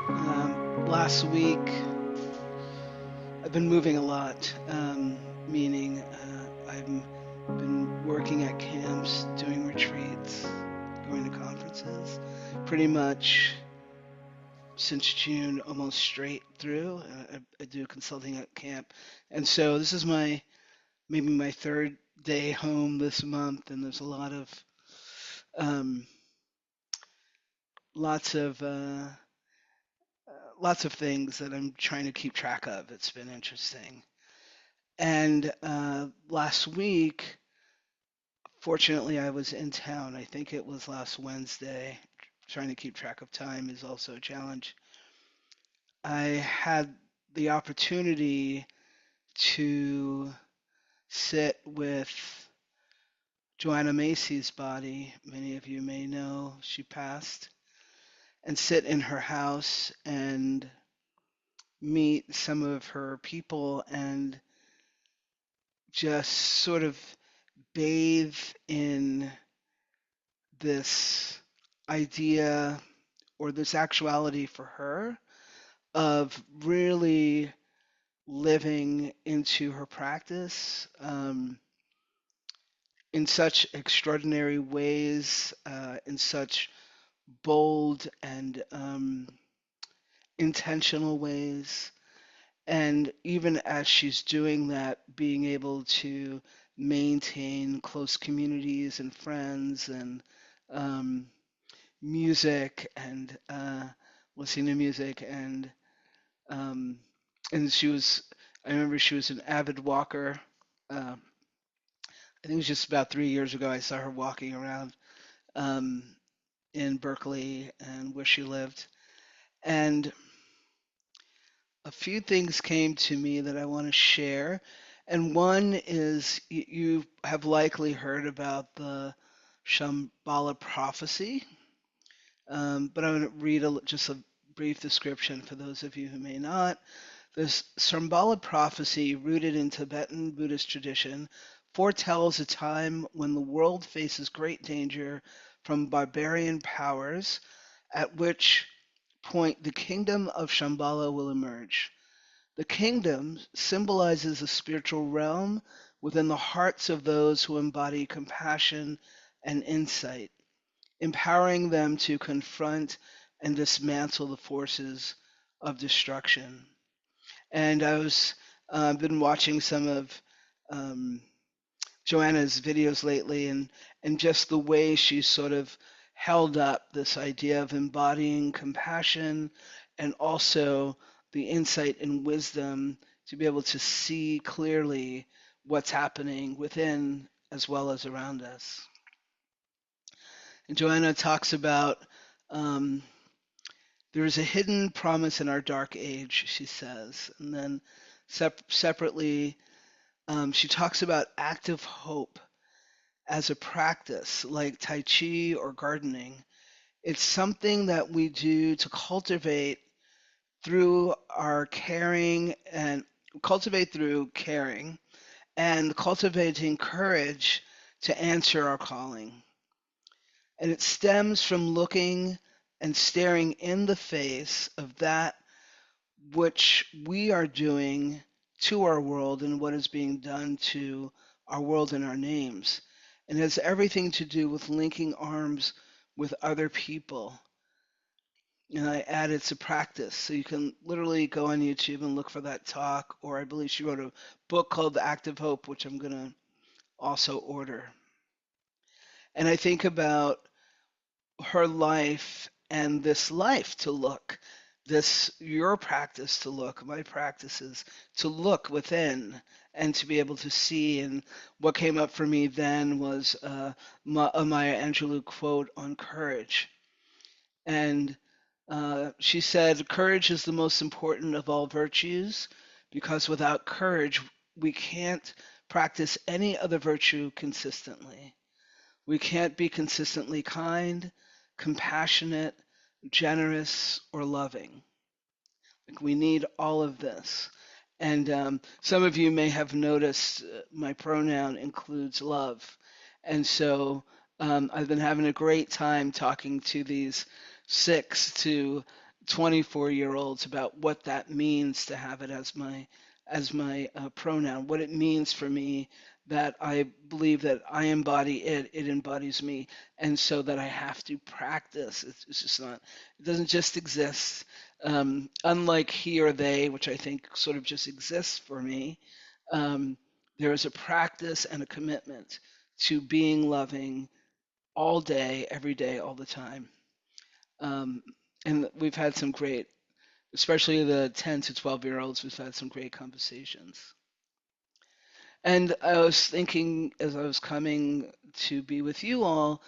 Last week, I've been moving a lot, meaning I've been working at camps, doing retreats, going to conferences, pretty much since June, almost straight through. I do consulting at camp, and so this is maybe my third day home this month, and there's um, lots of lots of things that I'm trying to keep track of. It's been interesting. And last week, fortunately, I was in town. I think it was last Wednesday. Trying to keep track of time is also a challenge. I had the opportunity to sit with Joanna Macy's body. Many of you may know she passed, and sit in her house and meet some of her people and just sort of bathe in this idea or this actuality for her of really living into her practice in such extraordinary ways, in such bold and intentional ways. And even as she's doing that, being able to maintain close communities and friends and um, music and listening to music um, and she was I remember she was an avid walker. Uh, I think it was just about 3 years ago I saw her walking around um, in Berkeley and where she lived, and a few things came to me that I want to share. And one is you have likely heard about the Shambhala prophecy, but I'm going to read just a brief description for those of you who may not. This Shambhala prophecy, rooted in Tibetan Buddhist tradition, foretells a time when the world faces great danger from barbarian powers, at which point the kingdom of Shambhala will emerge. The kingdom symbolizes a spiritual realm within the hearts of those who embody compassion and insight, empowering them to confront and dismantle the forces of destruction. And I was been watching some of um, Joanna's videos lately, and just the way she sort of held up this idea of embodying compassion and also the insight and wisdom to be able to see clearly what's happening within as well as around us. And Joanna talks about um, there is a hidden promise in our dark age, she says. And then separately, she talks about active hope as a practice like Tai Chi or gardening. It's something that we do to cultivate through our caring and cultivate through caring and cultivating courage to answer our calling. And it stems from looking and staring in the face of that which we are doing to our world and what is being done to our world and our names. And it has everything to do with linking arms with other people. And I add it's a practice. So you can literally go on YouTube and look for that talk. Or I believe she wrote a book called The Active Hope, which I'm going to also order. And I think about her life and this life to look, this your practice to look, my practices to look within and to be able to see. And what came up for me then was a Maya Angelou quote on courage. And she said, "Courage is the most important of all virtues because without courage, we can't practice any other virtue consistently. We can't be consistently kind, compassionate, generous, or loving. Like we need all of this." And some of you may have noticed my pronoun includes love. And so I've been having a great time talking to these six to 24-year-olds about what that means to have it as my pronoun, what it means for me that I believe that I embody it, it embodies me, and so that I have to practice. It's just not, it doesn't just exist. Unlike he or they, which I think sort of just exists for me, um, there is a practice and a commitment to being loving all day, every day, all the time. Um, and we've had some great, especially the 10 to 12-year-olds, we've had some great conversations. And I was thinking as I was coming to be with you all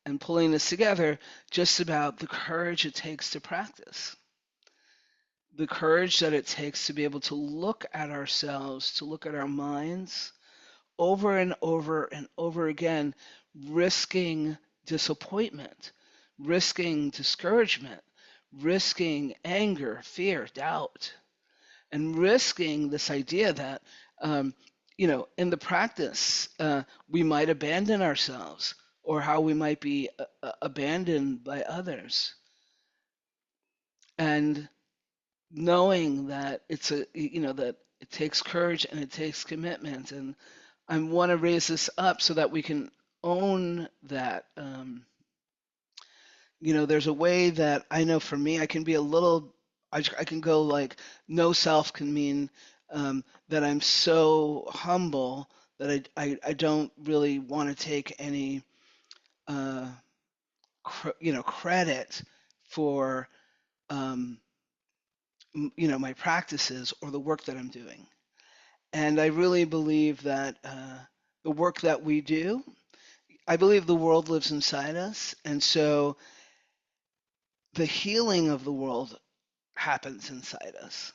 and pulling this together, just about the courage it takes to practice, the courage that it takes to be able to look at ourselves, to look at our minds over and over and over again, risking disappointment, risking discouragement, risking anger, fear, doubt, and risking this idea that, um, in the practice, we might abandon ourselves or how we might be abandoned by others. And knowing that that it takes courage and it takes commitment. And I want to raise this up so that we can own that. There's a way that I know for me, I can be a little, I can go like, no self can mean that I'm so humble that I don't really want to take any, uh, credit for, um, my practices or the work that I'm doing. And I really believe that the work that we do, I believe the world lives inside us. And so the healing of the world happens inside us.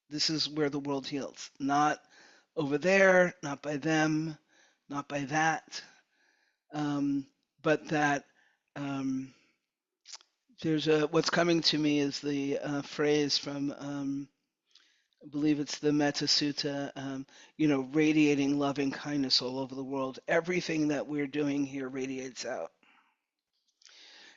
This is where the world heals, not over there, not by them, not by that, um, but that um, what's coming to me is the phrase from, I believe it's the Metta Sutta, radiating loving kindness all over the world. Everything that we're doing here radiates out.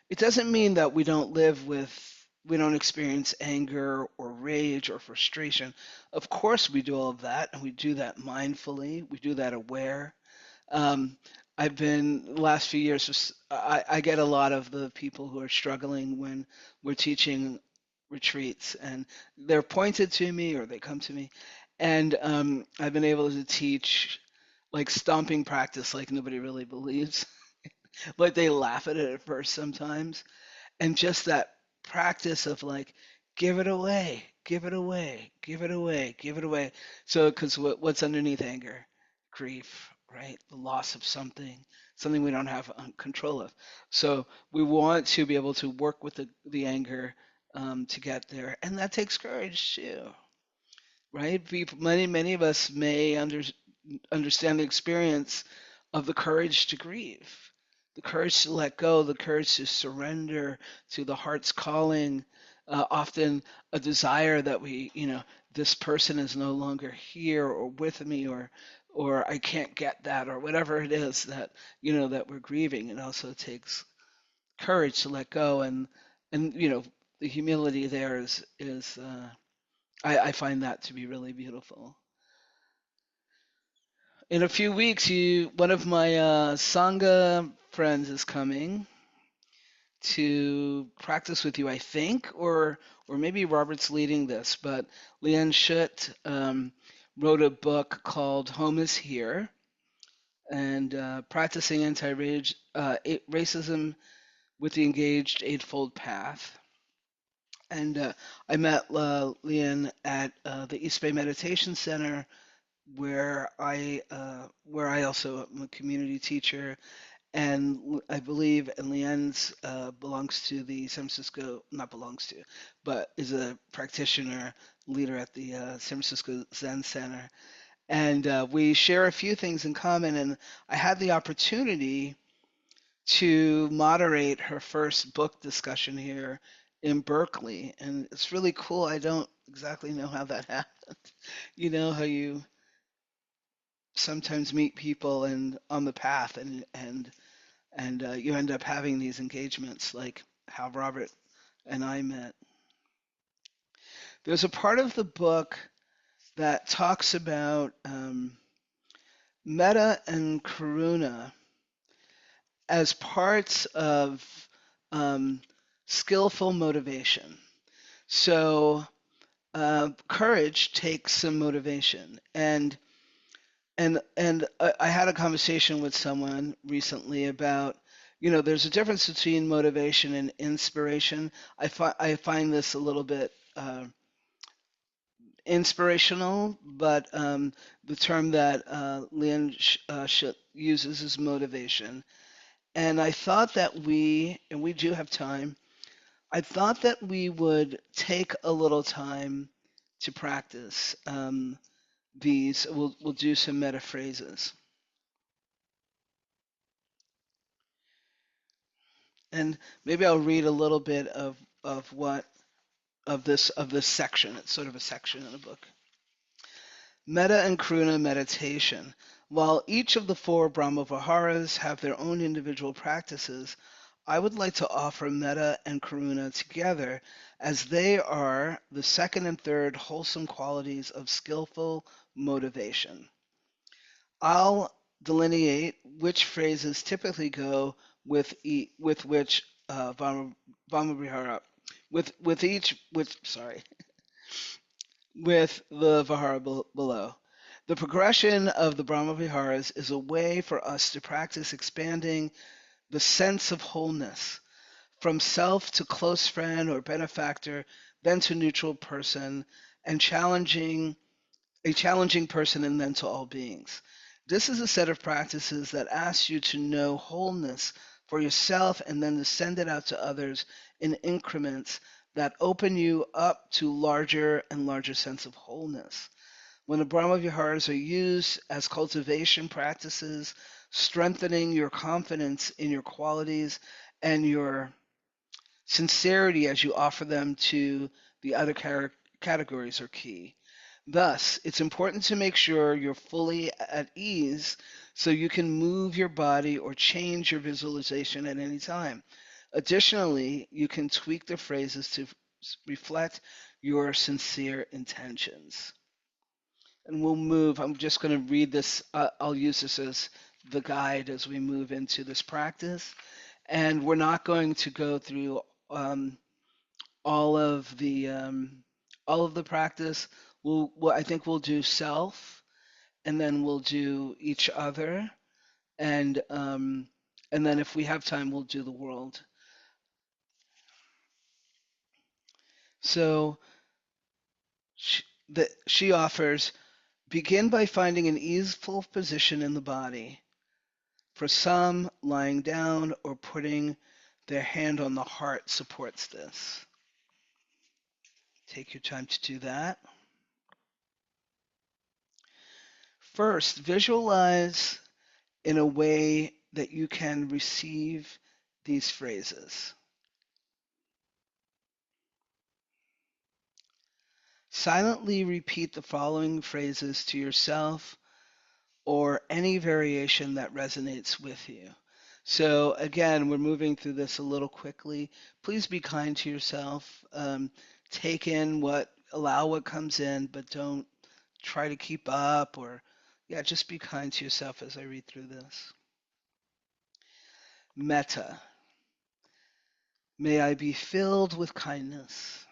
It doesn't mean that we don't experience anger or rage or frustration. Of course, we do all of that, and we do that mindfully. We do that aware. Um, I've been the last few years, I get a lot of the people who are struggling when we're teaching retreats, and they're pointed to me or they come to me, and I've been able to teach like stomping practice like nobody really believes. Like they laugh at it at first sometimes, and just that practice of like, give it away, give it away, give it away, give it away. So because what's underneath anger? Grief, right? The loss of something we don't have control of. So we want to be able to work with the anger, to get there, and that takes courage too, right? Many of us may understand the experience of the courage to grieve, the courage to let go, the courage to surrender to the heart's calling, often a desire that this person is no longer here or with me, or I can't get that, or whatever it is that, that we're grieving. It also takes courage to let go, and the humility there is I find that to be really beautiful. In a few weeks, one of my Sangha friends is coming to practice with you, I think, or maybe Robert's leading this, but Leanne Schutt wrote a book called Home is Here, and practicing racism with the engaged eightfold path. And I met Leanne at the East Bay Meditation Center, where I also am a community teacher, and I believe, and Leanne's belongs to the San Francisco, not belongs to, but is a practitioner leader at the San Francisco Zen Center, and we share a few things in common. And I had the opportunity to moderate her first book discussion here in Berkeley, and it's really cool. I don't exactly know how that happened. You know how you sometimes meet people and on the path, and you end up having these engagements like how Robert and I met. there's a part of the book that talks about metta and karuna as parts of um, skillful motivation. So courage takes some motivation, and I had a conversation with someone recently about, there's a difference between motivation and inspiration. I find this a little bit inspirational, but the term that Leon uses is motivation. And I thought that and we do have time, I thought that we would take a little time to practice these. We'll do some meta phrases, and maybe I'll read a little bit of what of this section. It's sort of a section in the book. Metta and Karuna meditation. While each of the four Brahmaviharas have their own individual practices, I would like to offer Metta and Karuna together as they are the second and third wholesome qualities of skillful motivation. I'll delineate which phrases typically go with which Brahmavihara, with each with sorry with the Vihara below. The progression of the Brahmaviharas is a way for us to practice expanding the sense of wholeness from self to close friend or benefactor, then to neutral person, and a challenging person, and then to all beings. This is a set of practices that asks you to know wholeness for yourself and then to send it out to others in increments that open you up to larger and larger sense of wholeness. When the Brahma Viharas are used as cultivation practices, strengthening your confidence in your qualities and your sincerity as you offer them to the other categories are key. Thus, it's important to make sure you're fully at ease so you can move your body or change your visualization at any time. Additionally, you can tweak the phrases to reflect your sincere intentions. And we'll move. I'm just going to read this. I'll use this as the guide as we move into this practice. And we're not going to go through um, all of the practice. I think we'll do self, and then we'll do each other, and and then if we have time, we'll do the world. So she offers, begin by finding an easeful position in the body. For some, lying down or putting their hand on the heart supports this. Take your time to do that. First, visualize in a way that you can receive these phrases. Silently repeat the following phrases to yourself or any variation that resonates with you. So again, we're moving through this a little quickly. Please be kind to yourself. Take in allow what comes in, but don't try to keep up yeah, just be kind to yourself as I read through this. Metta. May I be filled with kindness.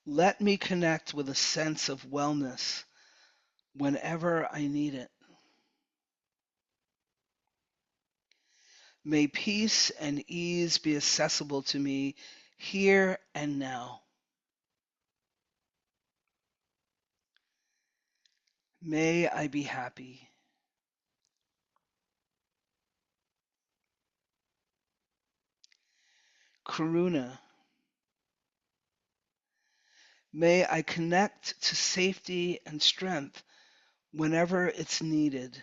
Let me connect with a sense of wellness whenever I need it. May peace and ease be accessible to me here and now. May I be happy. Karuna. May I connect to safety and strength whenever it's needed.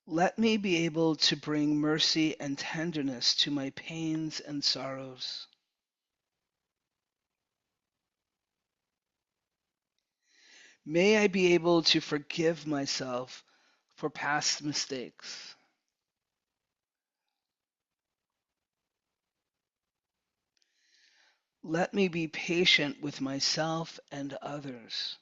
Let me be able to bring mercy and tenderness to my pains and sorrows. May I be able to forgive myself for past mistakes. Let me be patient with myself and others.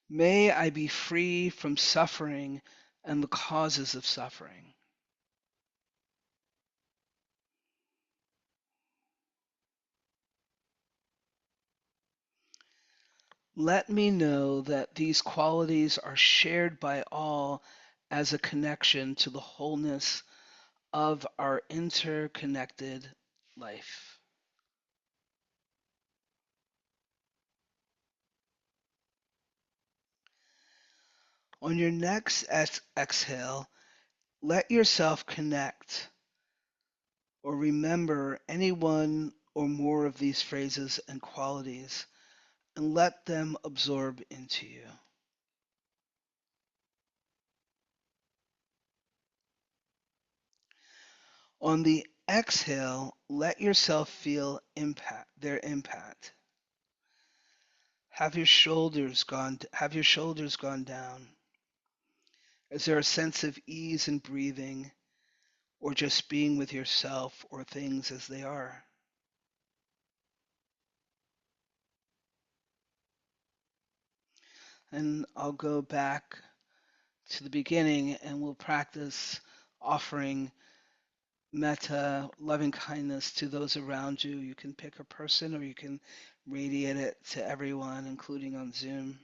May I be free from suffering and the causes of suffering. Let me know that these qualities are shared by all as a connection to the wholeness of our interconnected life. On your next exhale, let yourself connect or remember any one or more of these phrases and qualities and let them absorb into you. On the exhale, let yourself feel their impact. Have your shoulders gone down? Is there a sense of ease in breathing or just being with yourself or things as they are? And I'll go back to the beginning and we'll practice offering metta, loving kindness to those around you. You can pick a person or you can radiate it to everyone, including on Zoom.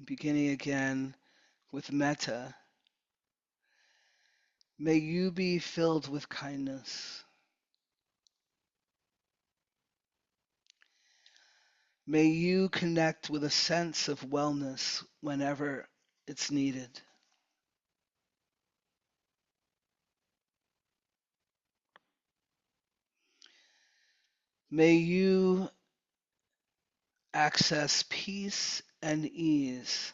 Beginning again with metta. May you be filled with kindness. May you connect with a sense of wellness whenever it's needed. May you access peace and ease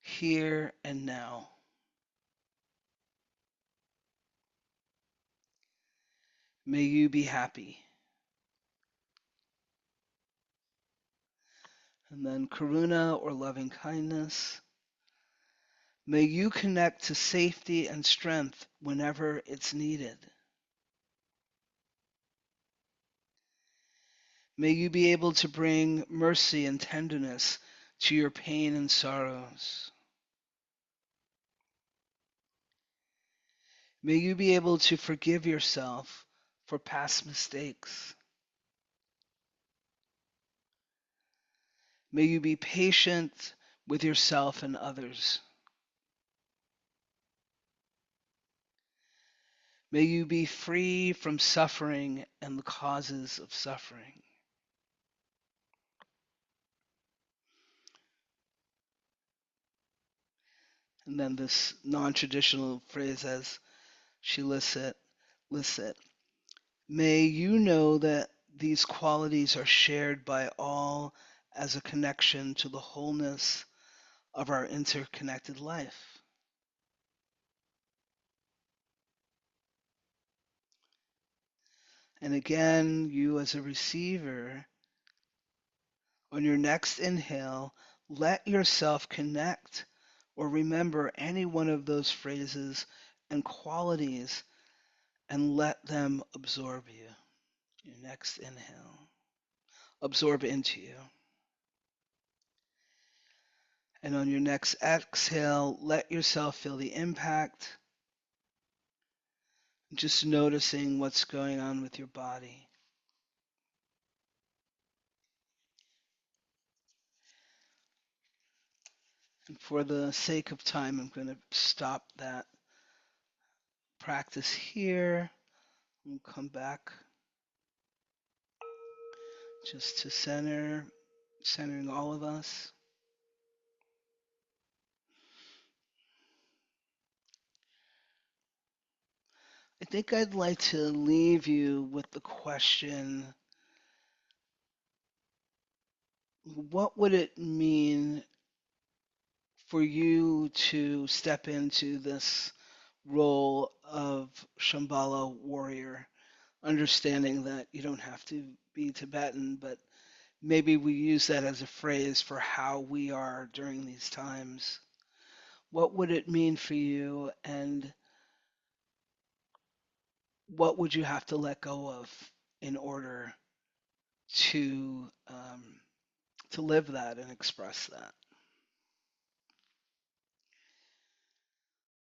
here and now. May you be happy. And then karuna or loving kindness. May you connect to safety and strength whenever it's needed. May you be able to bring mercy and tenderness to your pain and sorrows. May you be able to forgive yourself for past mistakes. May you be patient with yourself and others. May you be free from suffering and the causes of suffering. And then this non-traditional phrase as she lists it. May you know that these qualities are shared by all as a connection to the wholeness of our interconnected life. And again, you as a receiver, on your next inhale, let yourself connect or remember any one of those phrases and qualities and let them absorb you. Your next inhale, absorb into you. And on your next exhale, let yourself feel the impact, just noticing what's going on with your body. And for the sake of time, I'm going to stop that practice here and come back just to centering all of us. I think I'd like to leave you with the question, what would it mean for you to step into this role of Shambhala warrior? understanding that you don't have to be Tibetan, but maybe we use that as a phrase for how we are during these times. What would it mean for you, and what would you have to let go of in order to live that and express that?